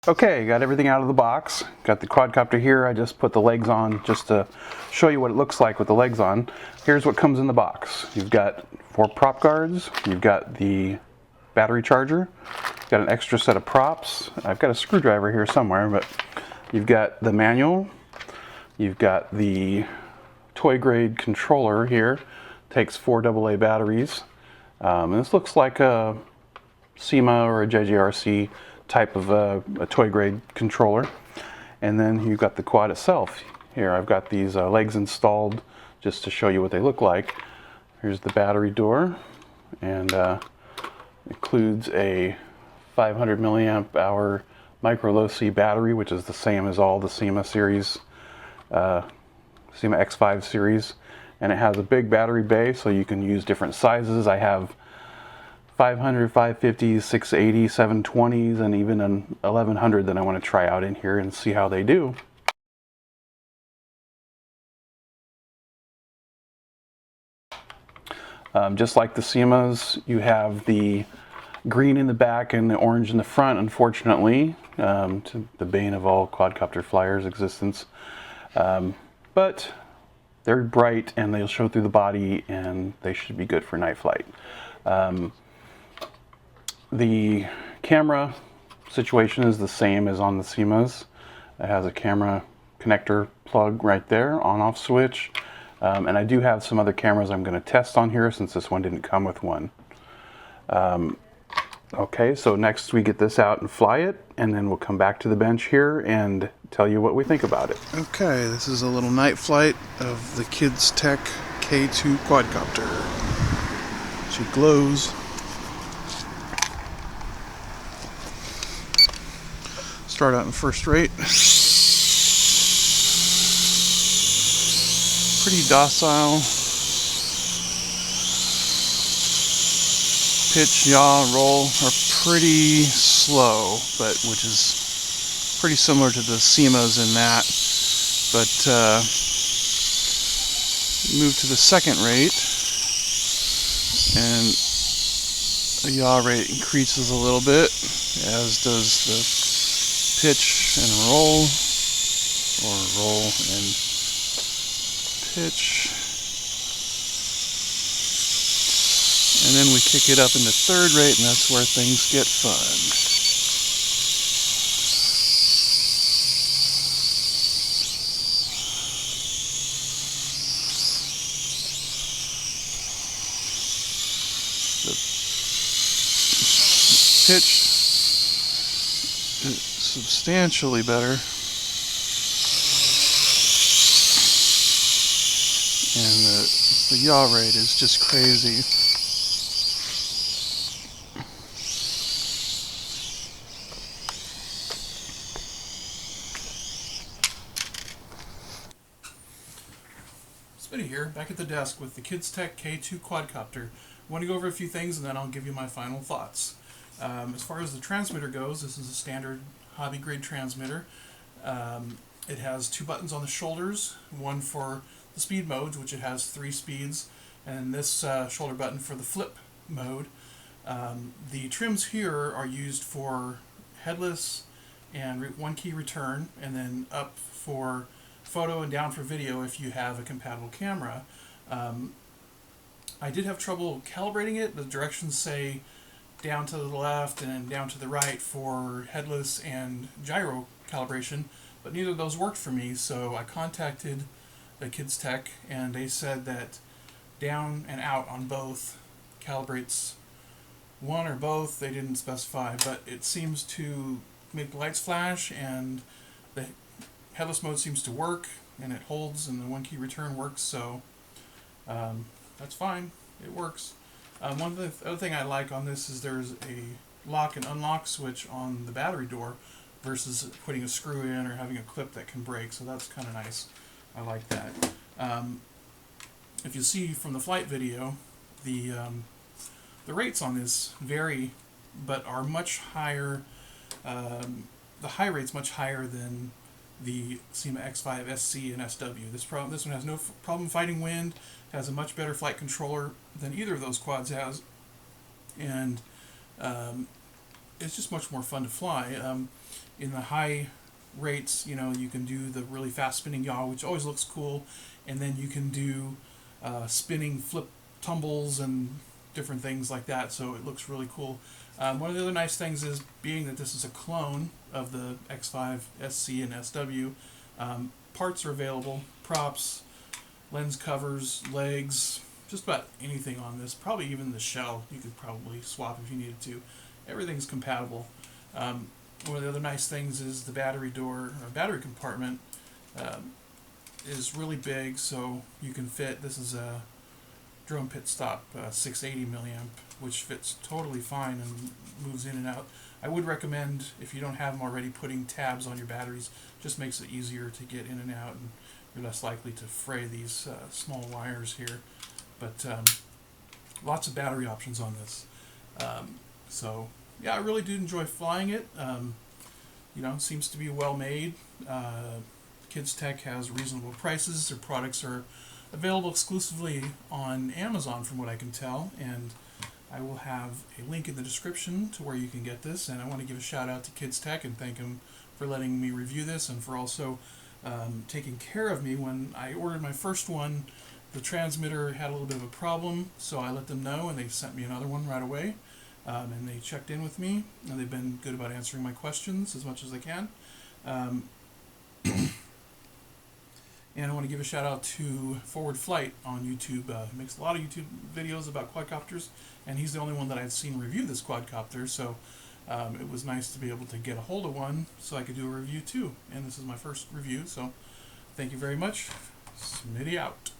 Okay, got everything out of the box. Got the quadcopter here. I just put the legs on just to show you what it looks like with the legs on. Here's what comes in the box. You've got 4 prop guards. You've got the battery charger. You've got an extra set of props. I've got a screwdriver here somewhere, but you've got the manual. You've got the toy grade controller here. Takes 4 AA batteries. And this looks like a SEMA or a JJRC type of a toy grade controller. And then you've got the quad itself. Here I've got these legs installed just to show you what they look like. Here's the battery door, and includes a 500 milliamp hour micro low C battery, which is the same as all the SEMA series, SEMA X5 series. And it has a big battery bay, so you can use different sizes. I have 500, 550s, 680, 720s, and even an 1100 that I want to try out in here and see how they do. Just like the SEMAs, you have the green in the back and the orange in the front, unfortunately, to the bane of all quadcopter flyers' existence. But they're bright and they'll show through the body, and they should be good for night flight. The camera situation is the same as on the SEMAs. It has a camera connector plug right there, on-off switch. And I do have some other cameras I'm going to test on here since this one didn't come with one. Okay, so next we get this out and fly it, and then we'll come back to the bench here and tell you what we think about it. Okay, this is a little night flight of the Kidstech K2 quadcopter. She glows. Start out in first rate. Pretty docile. Pitch, yaw, roll are pretty slow, but which is pretty similar to the SEMAs in that. But move to the second rate, and the yaw rate increases a little bit, as does the pitch and roll, or roll and pitch. And then we kick it up into third rate, and that's where things get fun. The pitch is substantially better. And the yaw rate is just crazy. Spinny here, back at the desk with the Kidstech K2 quadcopter. I want to go over a few things and then I'll give you my final thoughts. As far as the transmitter goes, this is a standard hobby grade transmitter. It has 2 buttons on the shoulders, one for the speed modes, which it has 3 speeds, and this shoulder button for the flip mode. The trims here are used for headless and 1-key return, and then up for photo and down for video if you have a compatible camera. I did have trouble calibrating it. The directions say down to the left and down to the right for headless and gyro calibration, but neither of those worked for me, so I contacted the Kidstech, and they said that down and out on both calibrates one or both. They didn't specify, but it seems to make the lights flash, and the headless mode seems to work, and it holds, and the 1-key return works, so that's fine. It works. One of the other thing I like on this is there's a lock and unlock switch on the battery door versus putting a screw in or having a clip that can break, so that's kind of nice. I like that. If you see from the flight video, the rates on this vary, but are much higher. The high rate's much higher than the SEMA X5 SC and SW. This one has no problem fighting wind, has a much better flight controller than either of those quads has, and it's just much more fun to fly. In the high rates, you know, you can do the really fast spinning yaw, which always looks cool, and then you can do spinning flip tumbles and different things like that, so it looks really cool. One of the other nice things is, being that this is a clone of the X5 SC and SW, parts are available, props, lens covers, legs, just about anything on this, probably even the shell you could probably swap if you needed to. Everything's compatible. One of the other nice things is the battery door, or battery compartment, is really big, so you can fit, this is a drone pit stop 680 milliamp, which fits totally fine and moves in and out. I would recommend, if you don't have them already, putting tabs on your batteries. Just makes it easier to get in and out, and you're less likely to fray these small wires here. But lots of battery options on this. So yeah, I really do enjoy flying it. You know, it seems to be well made. Kidstech has reasonable prices. Their products are available exclusively on Amazon, from what I can tell, and I will have a link in the description to where you can get this. And I want to give a shout out to Kidstech and thank them for letting me review this, and for also taking care of me. When I ordered my first one, the transmitter had a little bit of a problem, so I let them know, and they sent me another one right away. And they checked in with me, and they've been good about answering my questions as much as they can. And I want to give a shout out to Forward Flight on YouTube. He makes a lot of YouTube videos about quadcopters, and he's the only one that I've seen review this quadcopter, so it was nice to be able to get a hold of one so I could do a review too. And this is my first review, so thank you very much. Smitty out.